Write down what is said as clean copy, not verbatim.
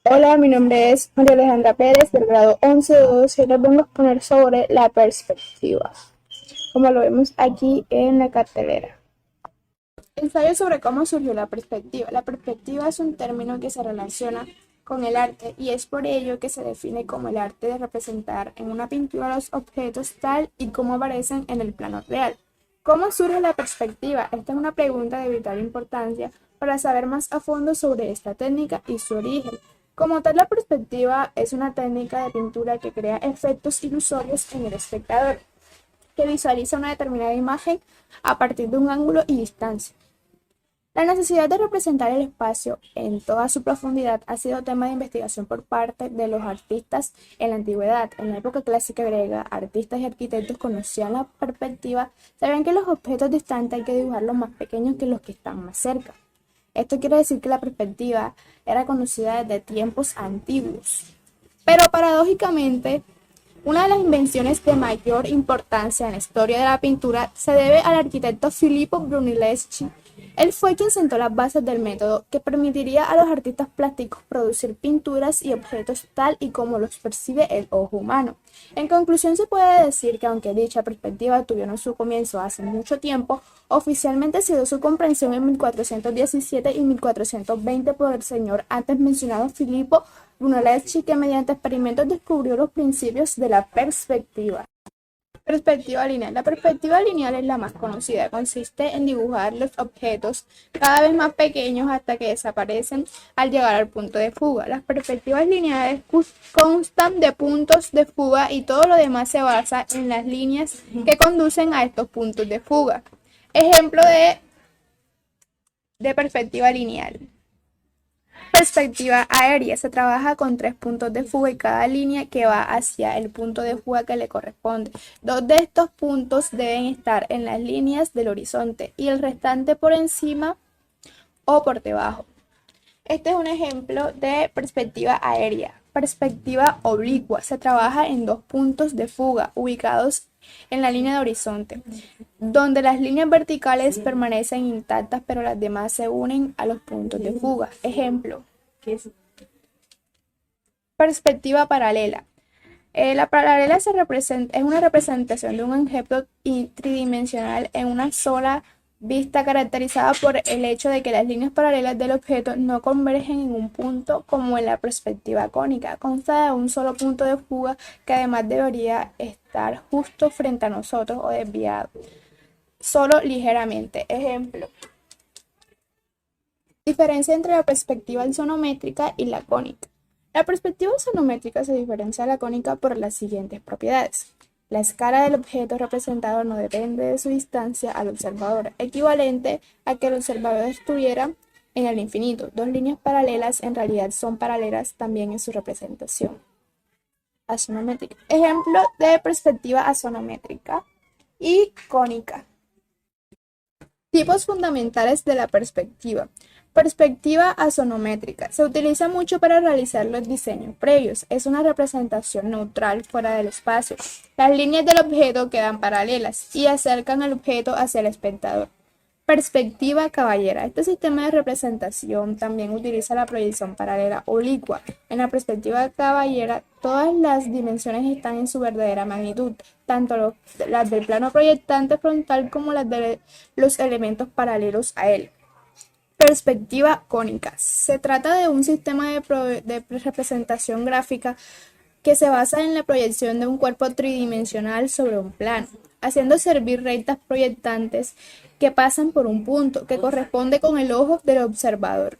Hola, mi nombre es María Alejandra Pérez del grado 11-2 y les vengo a exponer sobre la perspectiva, como lo vemos aquí en la cartelera. Ensayo sobre cómo surgió la perspectiva. La perspectiva es un término que se relaciona con el arte y es por ello que se define como el arte de representar en una pintura los objetos tal y como aparecen en el plano real. ¿Cómo surge la perspectiva? Esta es una pregunta de vital importancia para saber más a fondo sobre esta técnica y su origen. Como tal, la perspectiva es una técnica de pintura que crea efectos ilusorios en el espectador, que visualiza una determinada imagen a partir de un ángulo y distancia. La necesidad de representar el espacio en toda su profundidad ha sido tema de investigación por parte de los artistas en la antigüedad. En la época clásica griega, artistas y arquitectos conocían la perspectiva, sabían que los objetos distantes hay que dibujarlos más pequeños que los que están más cerca. Esto quiere decir que la perspectiva era conocida desde tiempos antiguos. Pero paradójicamente, una de las invenciones de mayor importancia en la historia de la pintura se debe al arquitecto Filippo Brunelleschi. Él fue quien sentó las bases del método que permitiría a los artistas plásticos producir pinturas y objetos tal y como los percibe el ojo humano. En conclusión, se puede decir que aunque dicha perspectiva tuvieron su comienzo hace mucho tiempo, oficialmente se dio su comprensión en 1417 y 1420 por el señor antes mencionado Filippo Brunelleschi, que mediante experimentos descubrió los principios de la perspectiva. Perspectiva lineal. La perspectiva lineal es la más conocida. Consiste en dibujar los objetos cada vez más pequeños hasta que desaparecen al llegar al punto de fuga. Las perspectivas lineales constan de puntos de fuga y todo lo demás se basa en las líneas que conducen a estos puntos de fuga. Ejemplo de perspectiva lineal. Perspectiva aérea. Se trabaja con 3 puntos de fuga y cada línea que va hacia el punto de fuga que le corresponde. 2 de estos puntos deben estar en las líneas del horizonte y el restante por encima o por debajo. Este es un ejemplo de perspectiva aérea. Perspectiva oblicua. Se trabaja en 2 puntos de fuga ubicados en la línea de horizonte, donde las líneas verticales permanecen intactas pero las demás se unen a los puntos de fuga. Ejemplo. Perspectiva paralela. La paralela es una representación de un objeto tridimensional en una sola vista, caracterizada por el hecho de que las líneas paralelas del objeto no convergen en un punto como en la perspectiva cónica. Consta de un solo punto de fuga que además debería estar justo frente a nosotros o desviado solo ligeramente. Ejemplo. Diferencia entre la perspectiva isométrica y la cónica. La perspectiva isométrica se diferencia de la cónica por las siguientes propiedades. La escala del objeto representado no depende de su distancia al observador, equivalente a que el observador estuviera en el infinito. 2 líneas paralelas en realidad son paralelas también en su representación. Asonométrica. Ejemplo de perspectiva asonométrica y cónica. Tipos fundamentales de la perspectiva. Perspectiva asonométrica. Se utiliza mucho para realizar los diseños previos. Es una representación neutral fuera del espacio. Las líneas del objeto quedan paralelas y acercan al objeto hacia el espectador. Perspectiva caballera. Este sistema de representación también utiliza la proyección paralela oblicua. En la perspectiva caballera, todas las dimensiones están en su verdadera magnitud, tanto las del plano proyectante frontal como las de los elementos paralelos a él. Perspectiva cónica. Se trata de un sistema de representación gráfica que se basa en la proyección de un cuerpo tridimensional sobre un plano, haciendo servir rectas proyectantes que pasan por un punto que corresponde con el ojo del observador.